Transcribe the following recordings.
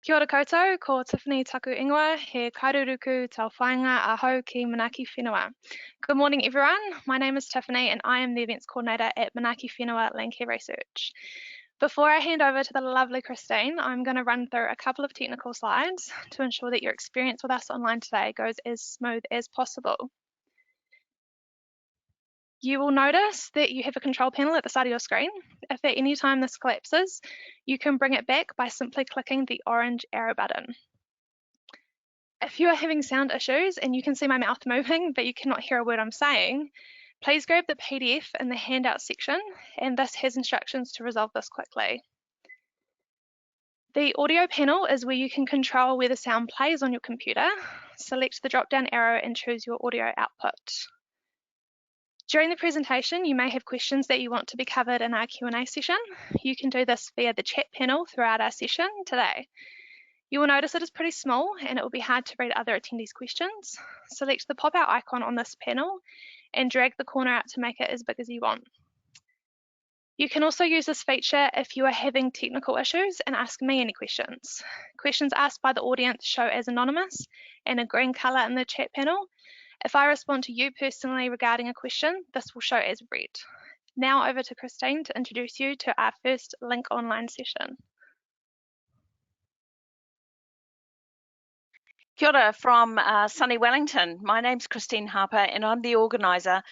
Kia ora koutou, ko Tiffany taku ingoa, he kairuruku tau whainga aho ki Manaki Whenua. Good morning everyone, my name is Tiffany and I am the Events Coordinator at Manaki Whenua Landcare Research. Before I hand over to the lovely Christine, I'm going to run through a couple of technical slides to ensure that your experience with us online today goes as smooth as possible. You will notice that you have a control panel at the side of your screen. If at any time this collapses, you can bring it back by simply clicking the orange arrow button. If you are having sound issues and you can see my mouth moving but you cannot hear a word I'm saying, please grab the PDF in the handout section, and this has instructions to resolve this quickly. The audio panel is where you can control where the sound plays on your computer. Select the drop-down arrow and choose your audio output. During the presentation, you may have questions that you want to be covered in our Q&A session. You can do this via the chat panel throughout our session today. You will notice it is pretty small and it will be hard to read other attendees' questions. Select the pop-out icon on this panel and drag the corner out to make it as big as you want. You can also use this feature if you are having technical issues and ask me any questions. Questions asked by the audience show as anonymous and a green colour in the chat panel. If I respond to you personally regarding a question, this will show as red. Now over to Christine to introduce you to our first LinkOnline session. Kia ora from sunny Wellington. My name's Christine Harper and I'm the organiser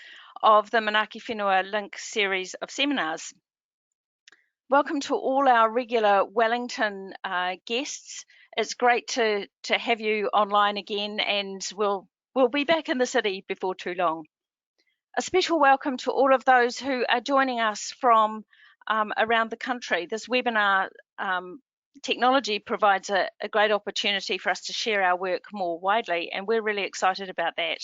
of the Manaki Whenua Link series of seminars. Welcome to all our regular Wellington guests. It's great to have you online again, and we'll be back in the city before too long. A special welcome to all of those who are joining us from around the country. This webinar technology provides a great opportunity for us to share our work more widely, and we're really excited about that.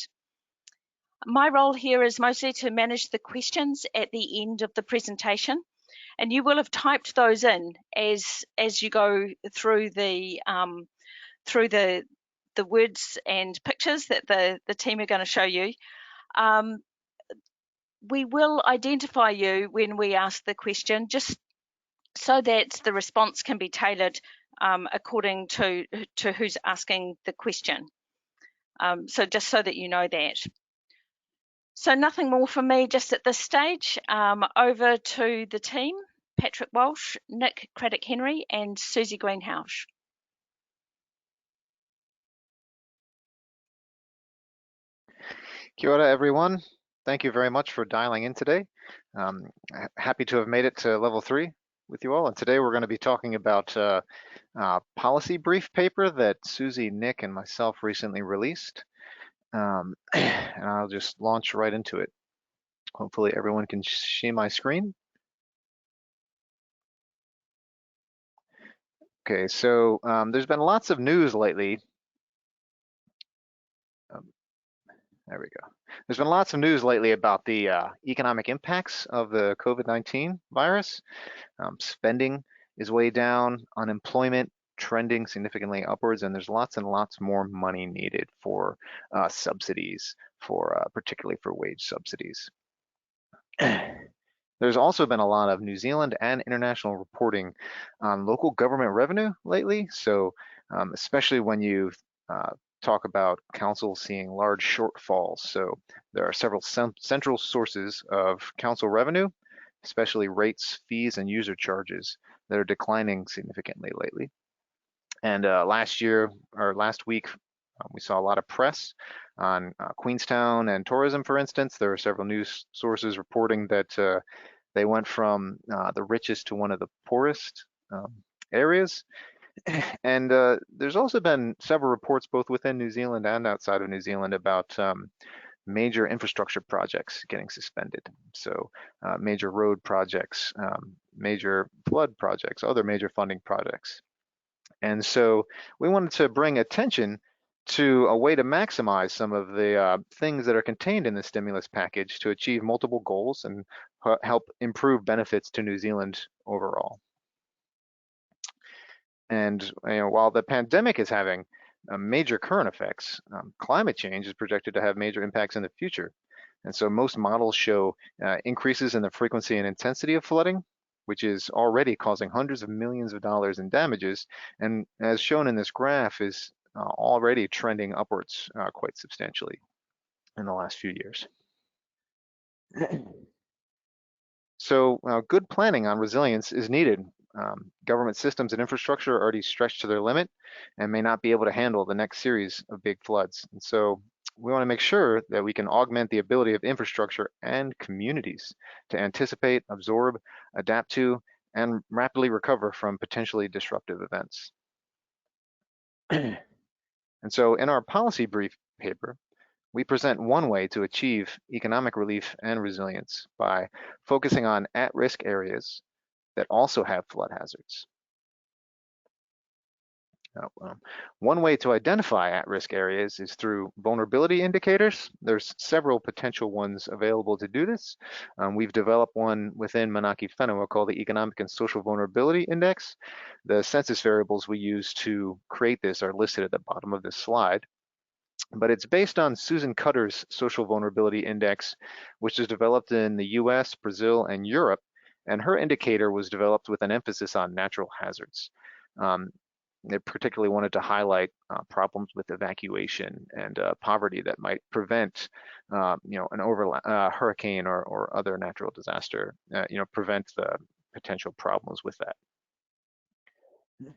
My role here is mostly to manage the questions at the end of the presentation, and you will have typed those in as you go through the words and pictures that the team are going to show you. We will identify you when we ask the question, just so that the response can be tailored according to who's asking the question. So just so that you know that. So nothing more from me just at this stage. Over to the team, Patrick Walsh, Nick Craddock-Henry and Susie Greenhouse. Kia ora, everyone. Thank you very much for dialing in today. Happy to have made it to level 3 with you all. And today we're going to be talking about a policy brief paper that Susie, Nick, and myself recently released. And I'll just launch right into it. Hopefully everyone can see my screen. Okay, so there's been lots of news lately. There we go. There's been lots of news lately about the economic impacts of the COVID-19 virus. Spending is way down, unemployment trending significantly upwards, and there's lots and lots more money needed for subsidies, particularly for wage subsidies. There's also been a lot of New Zealand and international reporting on local government revenue lately. So especially when you talk about councils seeing large shortfalls. So there are several central sources of council revenue, especially rates, fees, and user charges that are declining significantly lately. And last week, we saw a lot of press on Queenstown and tourism, for instance. There are several news sources reporting that they went from the richest to one of the poorest areas. And there's also been several reports both within New Zealand and outside of New Zealand about major infrastructure projects getting suspended. So major road projects, major flood projects, other major funding projects. And so we wanted to bring attention to a way to maximize some of the things that are contained in the stimulus package to achieve multiple goals and help improve benefits to New Zealand overall. And while the pandemic is having major current effects, climate change is projected to have major impacts in the future. And so most models show increases in the frequency and intensity of flooding, which is already causing hundreds of millions of dollars in damages, and as shown in this graph is already trending upwards quite substantially in the last few years. So good planning on resilience is needed. Government systems and infrastructure are already stretched to their limit and may not be able to handle the next series of big floods. And so we want to make sure that we can augment the ability of infrastructure and communities to anticipate, absorb, adapt to, and rapidly recover from potentially disruptive events. And so in our policy brief paper, we present one way to achieve economic relief and resilience by focusing on at-risk areas that also have flood hazards. One way to identify at-risk areas is through vulnerability indicators. There's several potential ones available to do this. We've developed one within Manaki-Whenua called the Economic and Social Vulnerability Index. The census variables we use to create this are listed at the bottom of this slide. But it's based on Susan Cutter's Social Vulnerability Index, which is developed in the US, Brazil, and Europe. And her indicator was developed with an emphasis on natural hazards. They particularly wanted to highlight problems with evacuation and poverty that might prevent, an hurricane or other natural disaster, prevent the potential problems with that.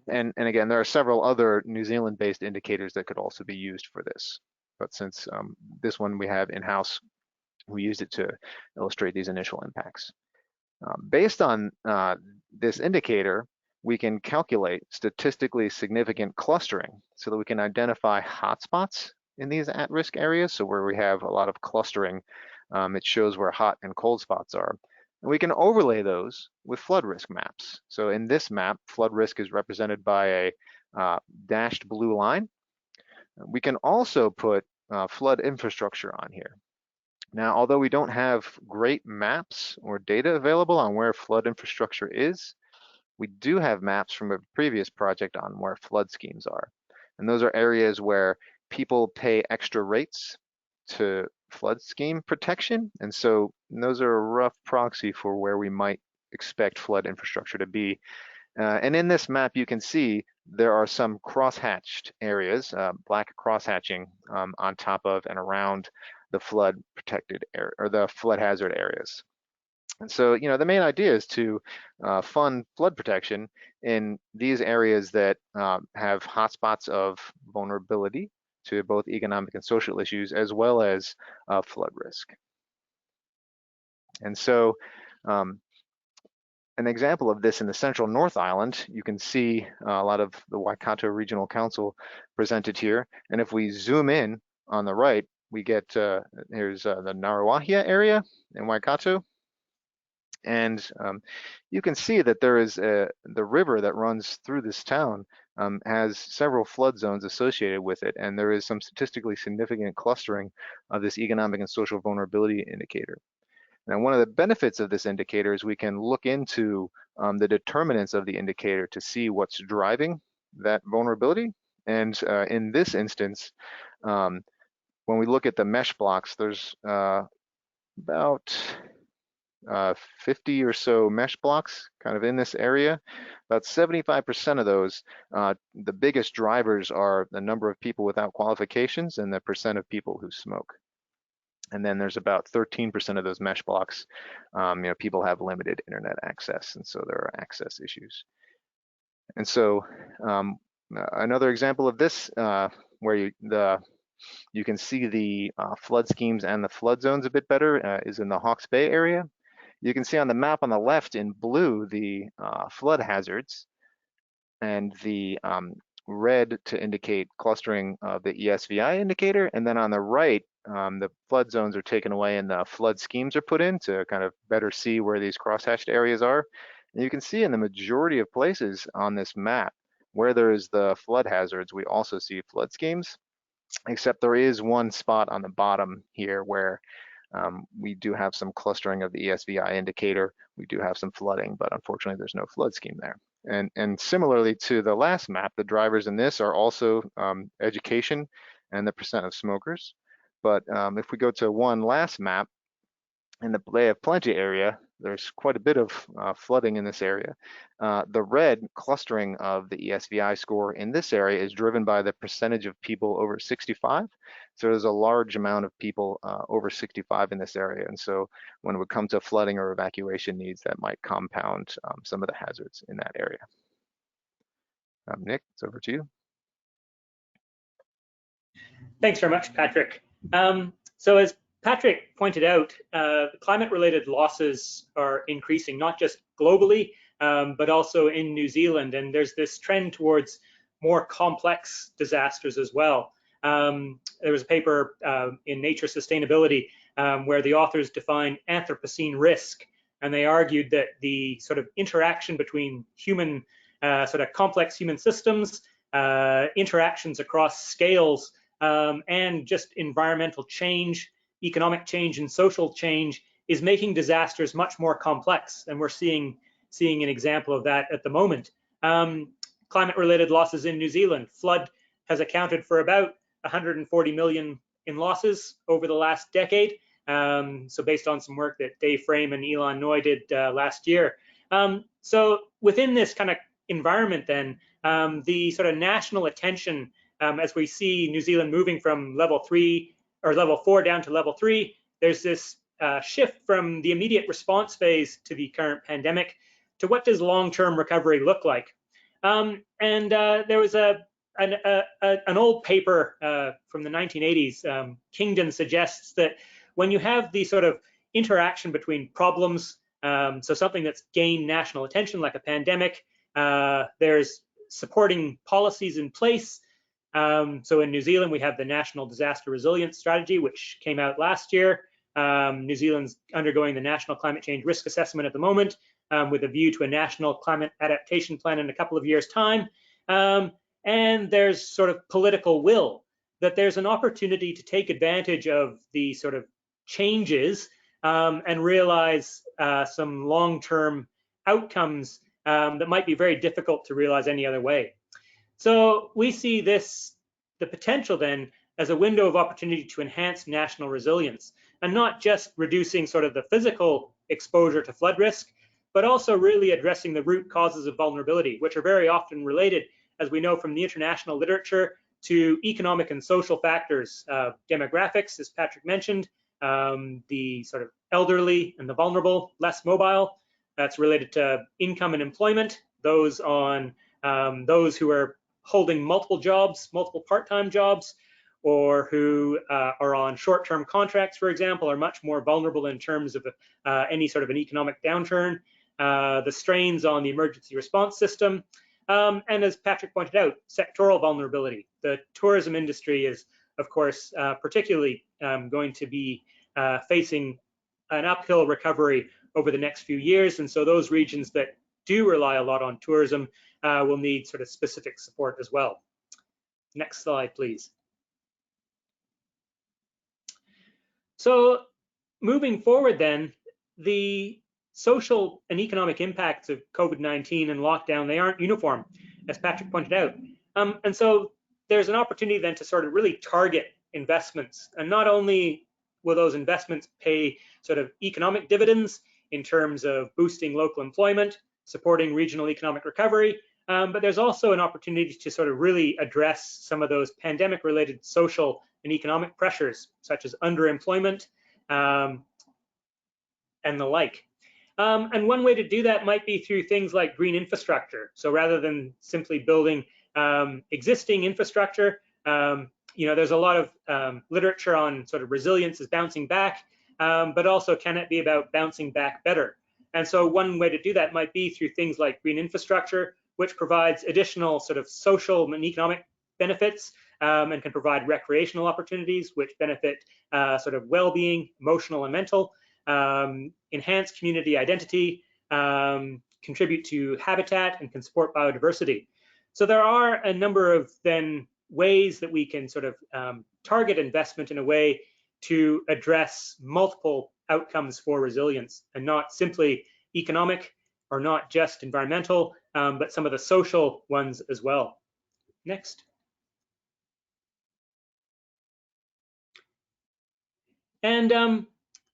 And again, there are several other New Zealand-based indicators that could also be used for this. But since this one we have in-house, we used it to illustrate these initial impacts. Based on this indicator, we can calculate statistically significant clustering so that we can identify hotspots in these at-risk areas. So where we have a lot of clustering, it shows where hot and cold spots are. And we can overlay those with flood risk maps. So in this map, flood risk is represented by a dashed blue line. We can also put flood infrastructure on here. Now, although we don't have great maps or data available on where flood infrastructure is, we do have maps from a previous project on where flood schemes are. And those are areas where people pay extra rates to flood scheme protection. And so those are a rough proxy for where we might expect flood infrastructure to be. And in this map, you can see there are some cross-hatched areas, black cross-hatching on top of and around the flood protected area or the flood hazard areas. And so, the main idea is to fund flood protection in these areas that have hotspots of vulnerability to both economic and social issues, as well as flood risk. And so, an example of this in the Central North Island, you can see a lot of the Waikato Regional Council presented here. And if we zoom in on the right, we get, here's the Ngaruahia area in Waikato. And you can see that there is the river that runs through this town has several flood zones associated with it. And there is some statistically significant clustering of this economic and social vulnerability indicator. Now, one of the benefits of this indicator is we can look into the determinants of the indicator to see what's driving that vulnerability. And in this instance, when we look at the mesh blocks, there's about 50 or so mesh blocks kind of in this area. About 75% of those, the biggest drivers are the number of people without qualifications and the percent of people who smoke. And then there's about 13% of those mesh blocks, people have limited internet access, and so there are access issues. And so another example of this, where you can see the flood schemes and the flood zones a bit better, is in the Hawke's Bay area. You can see on the map on the left in blue the flood hazards, and the red to indicate clustering of the ESVI indicator, and then on the right, the flood zones are taken away and the flood schemes are put in to kind of better see where these crosshatched areas are. And you can see in the majority of places on this map where there is the flood hazards, we also see flood schemes, except there is one spot on the bottom here where we do have some clustering of the ESVI indicator. We do have some flooding, but unfortunately there's no flood scheme there. And similarly to the last map, the drivers in this are also education and the percent of smokers. But if we go to one last map, in the Bay of Plenty area, there's quite a bit of flooding in this area. The red clustering of the ESVI score in this area is driven by the percentage of people over 65. So there's a large amount of people over 65 in this area. And so when it would come to flooding or evacuation needs, that might compound some of the hazards in that area. Nick, it's over to you. Thanks very much, Patrick. So as Patrick pointed out, climate-related losses are increasing, not just globally, but also in New Zealand. And there's this trend towards more complex disasters as well. There was a paper in Nature Sustainability where the authors defined Anthropocene risk, and they argued that the sort of interaction between human, sort of complex human systems, interactions across scales, and just environmental change, economic change, and social change is making disasters much more complex. And we're seeing an example of that at the moment. Climate-related losses in New Zealand. Flood has accounted for about 140 million in losses over the last decade. So based on some work that Dave Frame and Elon Noy did last year. So within this kind of environment then, the sort of national attention as we see New Zealand moving from level 3 or level 4 down to level 3, there's this shift from the immediate response phase to the current pandemic to what does long-term recovery look like. There was an old paper from the 1980s. Kingdon suggests that when you have the sort of interaction between problems, so something that's gained national attention like a pandemic, there's supporting policies in place. So in New Zealand, we have the National Disaster Resilience Strategy, which came out last year. New Zealand's undergoing the National Climate Change Risk Assessment at the moment, with a view to a National Climate Adaptation Plan in a couple of years' time. And there's sort of political will that there's an opportunity to take advantage of the sort of changes and realize some long-term outcomes that might be very difficult to realize any other way. So we see this, the potential then, as a window of opportunity to enhance national resilience, and not just reducing sort of the physical exposure to flood risk, but also really addressing the root causes of vulnerability, which are very often related, as we know from the international literature, to economic and social factors, demographics, as Patrick mentioned, the sort of elderly and the vulnerable, less mobile. That's related to income and employment, those on those who are holding multiple jobs, multiple part-time jobs, or who are on short-term contracts, for example, are much more vulnerable in terms of any sort of an economic downturn. The strains on the emergency response system, and as Patrick pointed out, sectoral vulnerability. The tourism industry is, of course, particularly going to be facing an uphill recovery over the next few years, and so those regions that do rely a lot on tourism will need sort of specific support as well. Next slide, please. So moving forward then, the social and economic impacts of COVID-19 and lockdown, they aren't uniform, as Patrick pointed out. And so there's an opportunity then to sort of really target investments. And not only will those investments pay sort of economic dividends in terms of boosting local employment, supporting regional economic recovery, but there's also an opportunity to sort of really address some of those pandemic-related social and economic pressures, such as underemployment and the like. And one way to do that might be through things like green infrastructure. So rather than simply building existing infrastructure, there's a lot of literature on sort of resilience as bouncing back, but also can it be about bouncing back better? And so one way to do that might be through things like green infrastructure, which provides additional sort of social and economic benefits and can provide recreational opportunities, which benefit sort of well-being, emotional and mental, enhance community identity, contribute to habitat, and can support biodiversity. So there are a number of then ways that we can sort of target investment in a way to address multiple outcomes for resilience, and not simply economic or not just environmental, but some of the social ones as well. Next. And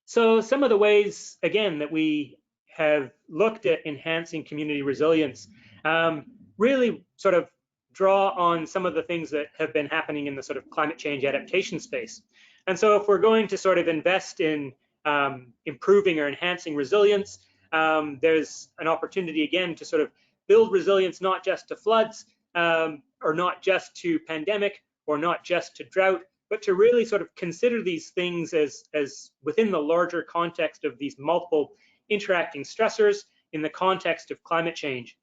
so some of the ways, again, that we have looked at enhancing community resilience really sort of draw on some of the things that have been happening in the sort of climate change adaptation space. And so if we're going to sort of invest in improving or enhancing resilience, there's an opportunity again to sort of build resilience not just to floods or not just to pandemic or not just to drought, but to really sort of consider these things as within the larger context of these multiple interacting stressors in the context of climate change.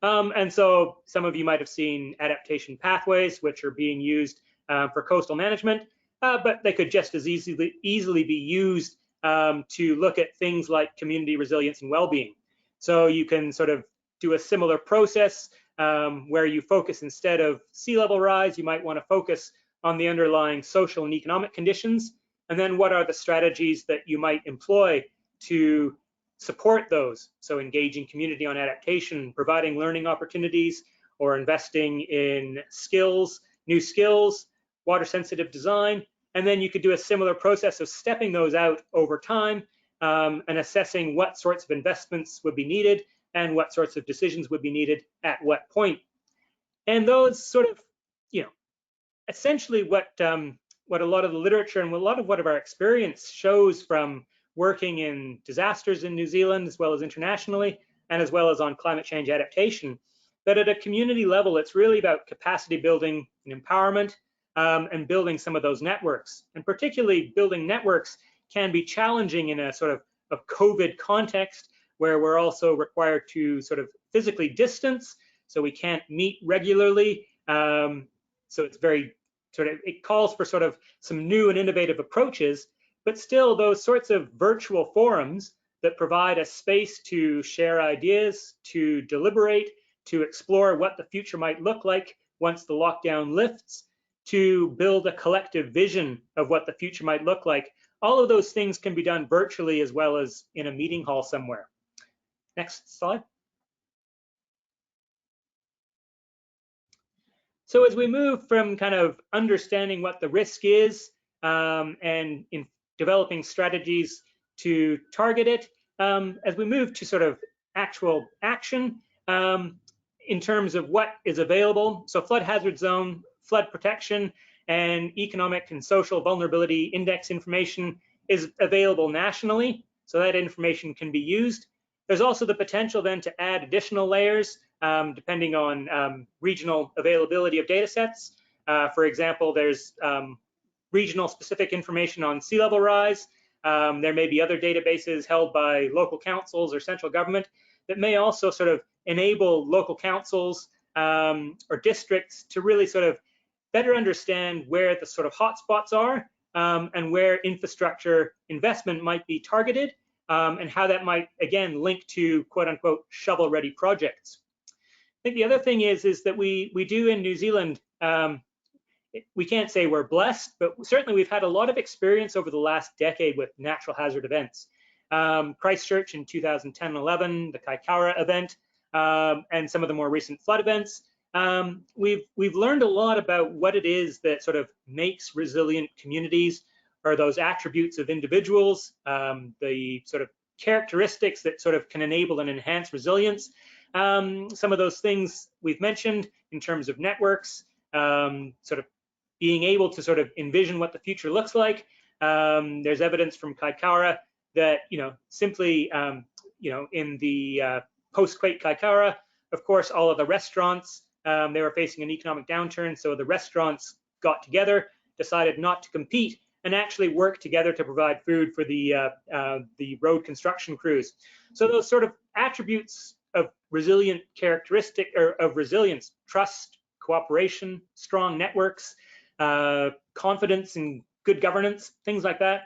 And so some of you might have seen adaptation pathways, which are being used for coastal management, but they could just as easily be used to look at things like community resilience and well-being. So you can sort of do a similar process where you focus, instead of sea level rise, you might want to focus on the underlying social and economic conditions, and then what are the strategies that you might employ to support those. So engaging community on adaptation, providing learning opportunities, or investing in skills, new skills, water sensitive design, and then you could do a similar process of stepping those out over time and assessing what sorts of investments would be needed and what sorts of decisions would be needed at what point. And those sort of, essentially what a lot of the literature and a lot of what of our experience shows from working in disasters in New Zealand, as well as internationally, and as well as on climate change adaptation, that at a community level, it's really about capacity building and empowerment and building some of those networks. And particularly building networks can be challenging in a sort of a COVID context where we're also required to sort of physically distance, so we can't meet regularly. So it's very it calls for sort of some new and innovative approaches, but still those sorts of virtual forums that provide a space to share ideas, to deliberate, to explore what the future might look like once the lockdown lifts, to build a collective vision of what the future might look like. All of those things can be done virtually as well as in a meeting hall somewhere. Next slide. So as we move from kind of understanding what the risk is and in developing strategies to target it, as we move to sort of actual action in terms of what is available, so flood hazard zone, flood protection, and economic and social vulnerability index information is available nationally, so that information can be used. There's also the potential then to add additional layers depending on regional availability of data sets. For example, there's regional specific information on sea level rise. There may be other databases held by local councils or central government that may also sort of enable local councils or districts to really sort of better understand where the sort of hotspots are and where infrastructure investment might be targeted and how that might, again, link to quote unquote shovel-ready projects. I think the other thing is that we do in New Zealand, we can't say we're blessed, but certainly we've had a lot of experience over the last decade with natural hazard events. Christchurch in 2010-11, the Kaikoura event, and some of the more recent flood events. We've learned a lot about what it is that sort of makes resilient communities, or those attributes of individuals, the sort of characteristics that sort of can enable and enhance resilience. Some of those things we've mentioned in terms of networks, sort of being able to sort of envision what the future looks like. There's evidence from Kaikoura that, simply, in the post-quake Kaikoura, of course, all of the restaurants, they were facing an economic downturn, so the restaurants got together, decided not to compete, and actually work together to provide food for the road construction crews. So those sort of attributes of resilient characteristic, or of resilience, trust, cooperation, strong networks, confidence in good governance, things like that.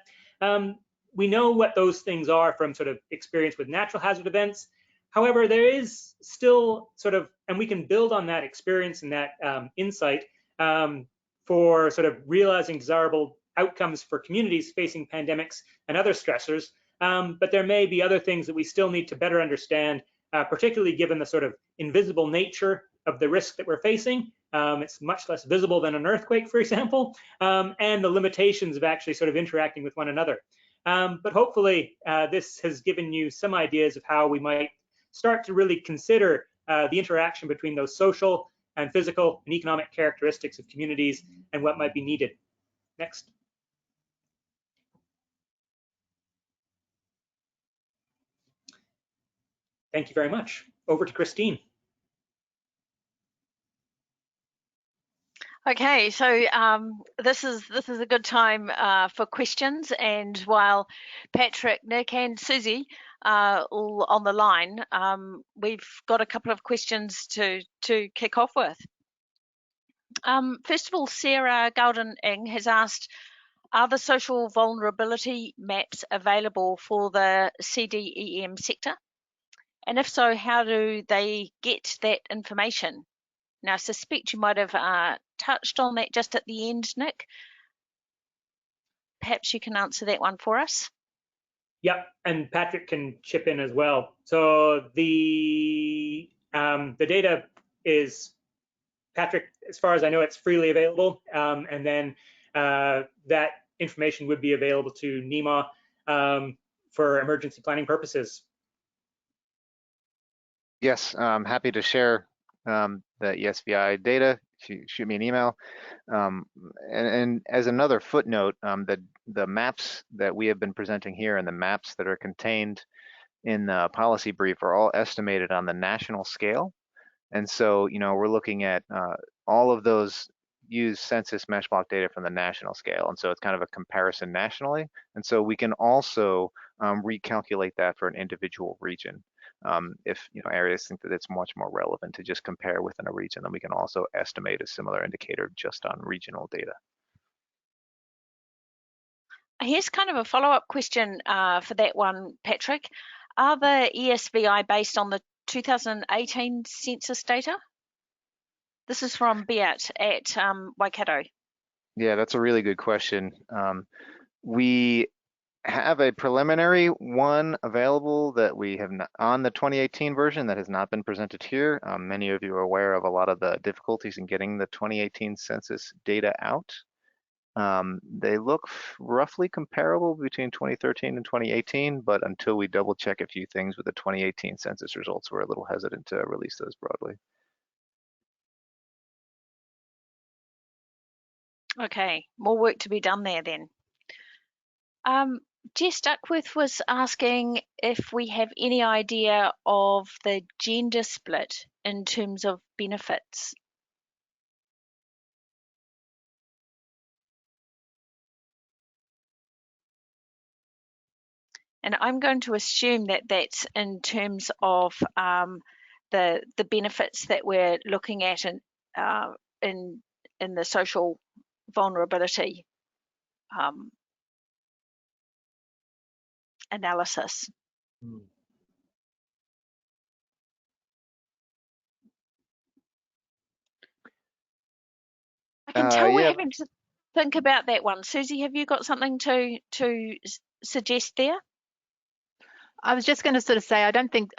We know what those things are from sort of experience with natural hazard events. However, there is still sort of, and we can build on that experience and that insight for sort of realizing desirable outcomes for communities facing pandemics and other stressors. But there may be other things that we still need to better understand, particularly given the sort of invisible nature of the risk that we're facing. It's much less visible than an earthquake, for example, and the limitations of actually sort of interacting with one another. but hopefully this has given you some ideas of how we might start to really consider the interaction between those social and physical and economic characteristics of communities and what might be needed. Next. Thank you very much. Over to Christine. Okay, so this is a good time for questions, and while Patrick, Nick, and Susie are all on the line, we've got a couple of questions to kick off with. First of all, Sarah Golden-Ing has asked, are the social vulnerability maps available for the CDEM sector? And if so, how do they get that information? Now, I suspect you might have touched on that just at the end, Nick. Perhaps you can answer that one for us. Yep, and Patrick can chip in as well. So the data is, Patrick, as far as I know, it's freely available, and then that information would be available to NEMA for emergency planning purposes. Yes, I'm happy to share the ESVI data. Shoot me an email. And as another footnote, the maps that we have been presenting here and the maps that are contained in the policy brief are all estimated on the national scale. And so, we're looking at all of those use census mesh block data from the national scale. And so it's kind of a comparison nationally. And so we can also recalculate that for an individual region. If areas think that it's much more relevant to just compare within a region, then we can also estimate a similar indicator just on regional data. Here's kind of a follow-up question for that one, Patrick. Are the ESVI based on the 2018 census data? This is from Beat at Waikato. Yeah, that's a really good question. We have a preliminary one available that we have not, on the 2018 version that has not been presented here. Many of you are aware of a lot of the difficulties in getting the 2018 census data out. They look roughly comparable between 2013 and 2018, but until we double check a few things with the 2018 census results, we're a little hesitant to release those broadly. Okay, more work to be done there then. Jess Duckworth was asking if we have any idea of the gender split in terms of benefits. And I'm going to assume that that's in terms of the benefits that we're looking at in the social vulnerability analysis. I can tell we're having to think about that one. Susie, have you got something to suggest there? I was just going to sort of say, I don't think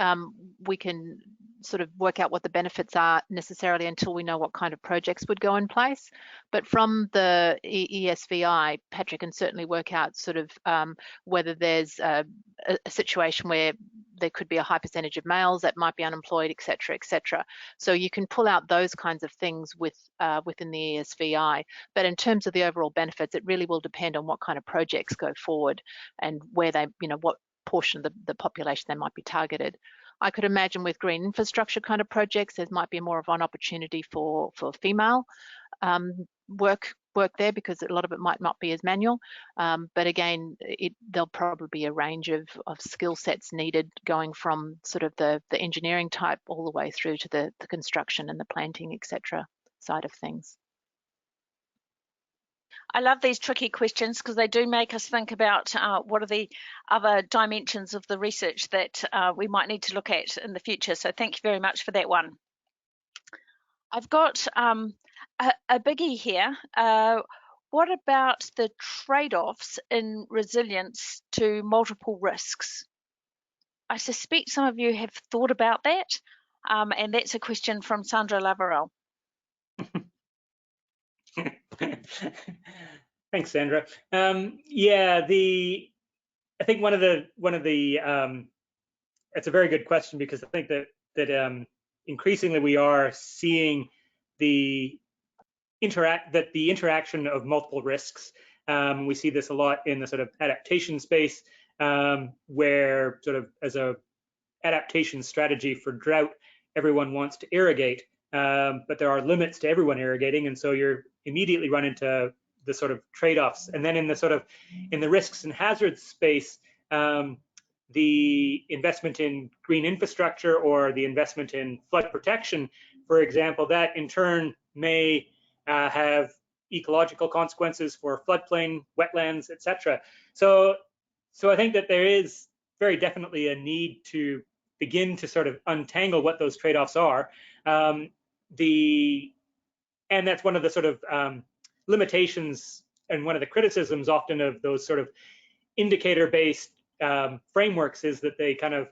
we can sort of work out what the benefits are necessarily until we know what kind of projects would go in place. But from the ESVI, Patrick can certainly work out sort of whether there's a situation where there could be a high percentage of males that might be unemployed, et cetera, et cetera. So you can pull out those kinds of things within the ESVI. But in terms of the overall benefits, it really will depend on what kind of projects go forward and where they, what portion of the population they might be targeted. I could imagine with green infrastructure kind of projects, there might be more of an opportunity for female work there, because a lot of it might not be as manual. But again, there'll probably be a range of skill sets needed, going from sort of the engineering type all the way through to the construction and the planting, etc. side of things. I love these tricky questions because they do make us think about what are the other dimensions of the research that we might need to look at in the future. So thank you very much for that one. I've got a biggie here. What about the trade-offs in resilience to multiple risks? I suspect some of you have thought about that, and that's a question from Sandra Lavarelle. Thanks, Sandra. Yeah, I think one of the it's a very good question, because I think that increasingly we are seeing the interaction of multiple risks. We see this a lot in the sort of adaptation space, where sort of as a adaptation strategy for drought, everyone wants to irrigate, but there are limits to everyone irrigating, and so you're immediately run into the sort of trade-offs. And then in the risks and hazards space, the investment in green infrastructure or the investment in flood protection, for example, that in turn may have ecological consequences for floodplain, wetlands, etc. So I think that there is very definitely a need to begin to sort of untangle what those trade-offs are. And that's one of the sort of limitations and one of the criticisms often of those sort of indicator-based frameworks is that they kind of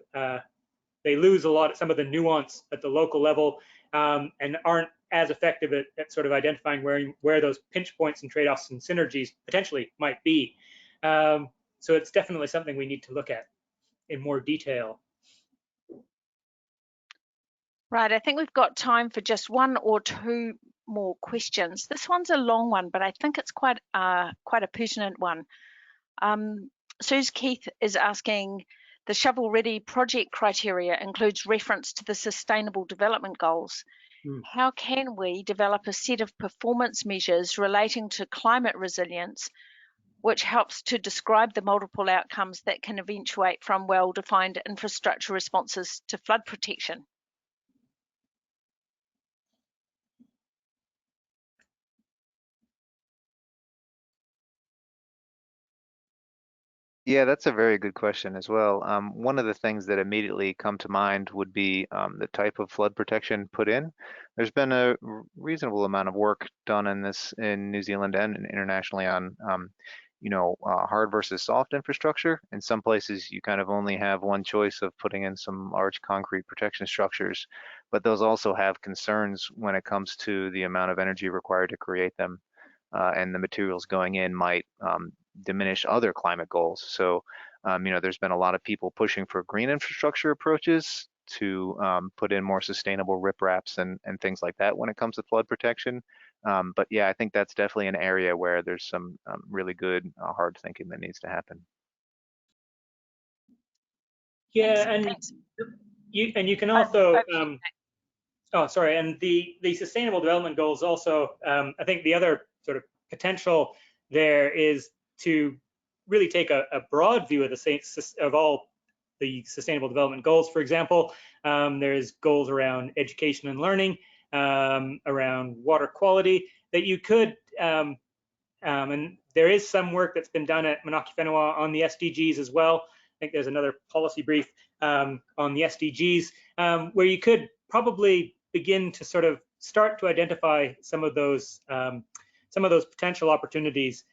they lose some of the nuance at the local level, and aren't as effective at sort of identifying where those pinch points and trade-offs and synergies potentially might be. So it's definitely something we need to look at in more detail. Right, I think we've got time for just one or two more questions. This one's a long one, but I think it's quite a pertinent one. Suze Keith is asking, the shovel-ready project criteria includes reference to the Sustainable Development Goals. How can we develop a set of performance measures relating to climate resilience, which helps to describe the multiple outcomes that can eventuate from well-defined infrastructure responses to flood protection? Yeah, that's a very good question as well. One of the things that immediately come to mind would be the type of flood protection put in. There's been a reasonable amount of work done in this in New Zealand and internationally on, hard versus soft infrastructure. In some places, you kind of only have one choice of putting in some large concrete protection structures, but those also have concerns when it comes to the amount of energy required to create them, and the materials going in might diminish other climate goals. So, there's been a lot of people pushing for green infrastructure approaches to put in more sustainable ripraps and things like that when it comes to flood protection. But yeah, I think that's definitely an area where there's some really good hard thinking that needs to happen. Yeah, and you can also oh, sorry, and the Sustainable Development Goals also, I think the other sort of potential there is to really take a broad view of all the Sustainable Development Goals. For example, there's goals around education and learning, around water quality that you could, and there is some work that's been done at Manaki Whenua on the SDGs as well. I think there's another policy brief on the SDGs, where you could probably begin to sort of start to identify some of those potential opportunities.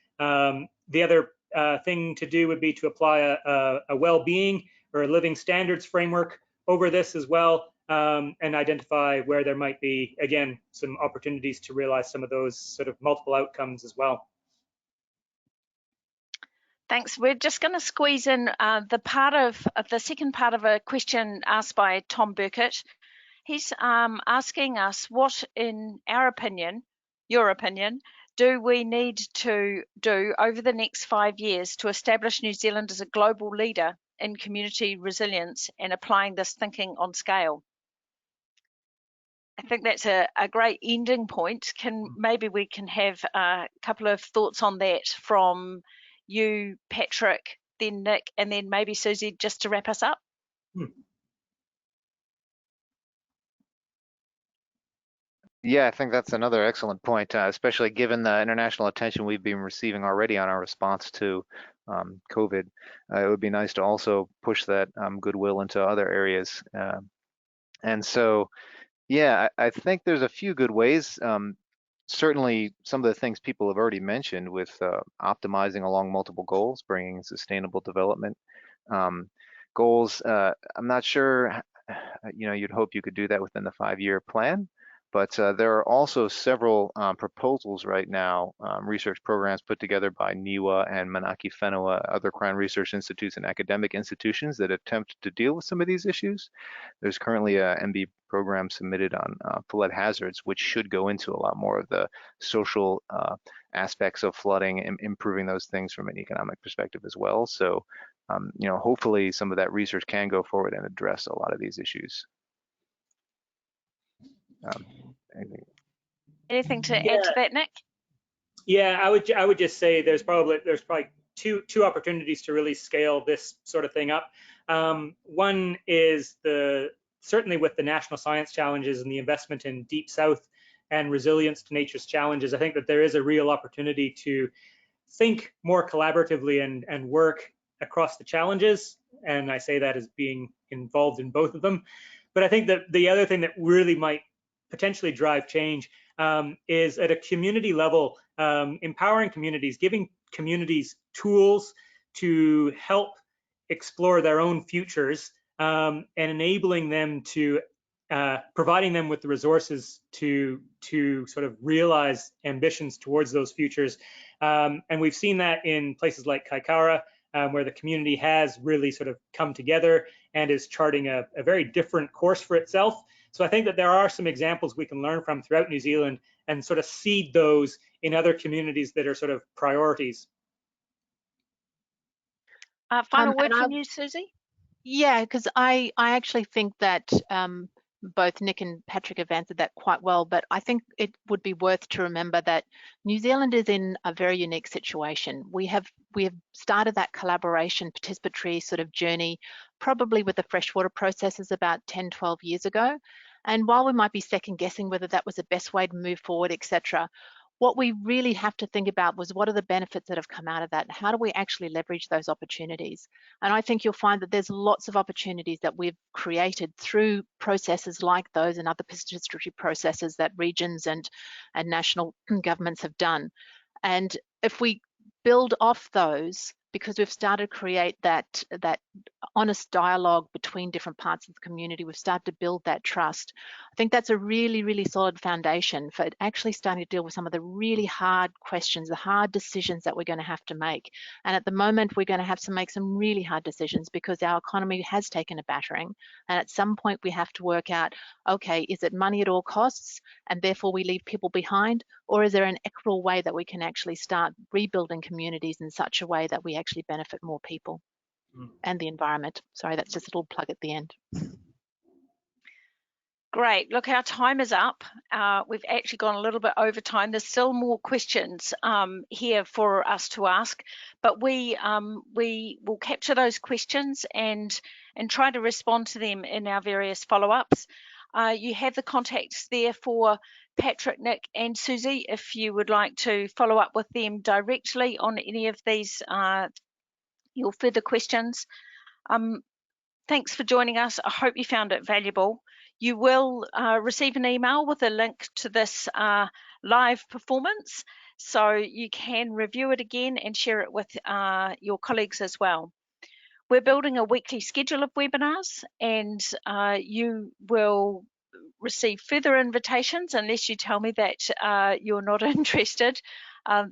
The other thing to do would be to apply a well-being or a living standards framework over this as well, and identify where there might be, again, some opportunities to realize some of those sort of multiple outcomes as well. Thanks. We're just going to squeeze in the second part of a question asked by Tom Burkett. He's asking us what, in our opinion, your opinion, do we need to do over the next 5 years to establish New Zealand as a global leader in community resilience and applying this thinking on scale? I think that's a great ending point. Maybe we can have a couple of thoughts on that from you, Patrick, then Nick, and then maybe Susie, just to wrap us up. Yeah, I think that's another excellent point, especially given the international attention we've been receiving already on our response to COVID. It would be nice to also push that goodwill into other areas. And so, yeah, I think there's a few good ways. Certainly, some of the things people have already mentioned with optimizing along multiple goals, bringing sustainable development goals. I'm not sure, you'd hope you could do that within the 5-year plan. But there are also several proposals right now, research programs put together by NIWA and Manaki Whenua, other Crown Research Institutes and academic institutions that attempt to deal with some of these issues. There's currently a MB program submitted on flood hazards, which should go into a lot more of the social aspects of flooding and improving those things from an economic perspective as well. So, hopefully some of that research can go forward and address a lot of these issues. Anything to add to that, Nick? Yeah, I would just say there's probably two opportunities to really scale this sort of thing up. One is certainly with the national science challenges and the investment in Deep South and resilience to nature's challenges. I think that there is a real opportunity to think more collaboratively and work across the challenges. And I say that as being involved in both of them. But I think that the other thing that really might potentially drive change is at a community level, empowering communities, giving communities tools to help explore their own futures, and enabling them to, providing them with the resources to sort of realize ambitions towards those futures. And we've seen that in places like Kaikoura, where the community has really sort of come together and is charting a very different course for itself. So I think that there are some examples we can learn from throughout New Zealand and sort of seed those in other communities that are sort of priorities. Final word from you, Susie? Yeah, because I actually think that both Nick and Patrick have answered that quite well, but I think it would be worth to remember that New Zealand is in a very unique situation. We have started that collaboration, participatory sort of journey, probably with the freshwater processes about 10, 12 years ago. And while we might be second guessing whether that was the best way to move forward, etc., what we really have to think about was what are the benefits that have come out of that and how do we actually leverage those opportunities? And I think you'll find that there's lots of opportunities that we've created through processes like those and other participatory processes that regions and national governments have done. And if we build off those, because we've started to create that honest dialogue between different parts of the community, we've started to build that trust. I think that's a really, really solid foundation for actually starting to deal with some of the really hard questions, the hard decisions that we're going to have to make. And at the moment, we're going to have to make some really hard decisions because our economy has taken a battering. And at some point, we have to work out, okay, is it money at all costs and therefore we leave people behind? Or is there an equitable way that we can actually start rebuilding communities in such a way that we actually benefit more people and the environment? Sorry, that's just a little plug at the end. Great. Look, our time is up. We've actually gone a little bit over time. There's still more questions here for us to ask, but we will capture those questions and try to respond to them in our various follow-ups. You have the contacts there for Patrick, Nick and Susie if you would like to follow up with them directly on any of these your further questions. Thanks for joining us. I hope you found it valuable. You will receive an email with a link to this live performance, so you can review it again and share it with your colleagues as well. We're building a weekly schedule of webinars, and you will receive further invitations unless you tell me that you're not interested.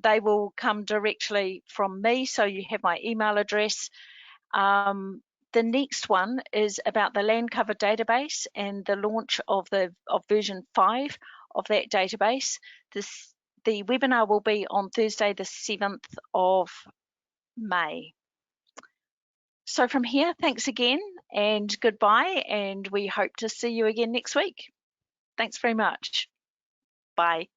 They will come directly from me, so you have my email address. The next one is about the land cover database and the launch of version 5 of that database. The webinar will be on Thursday, the 7th of May. So from here, thanks again and goodbye, and we hope to see you again next week. Thanks very much. Bye.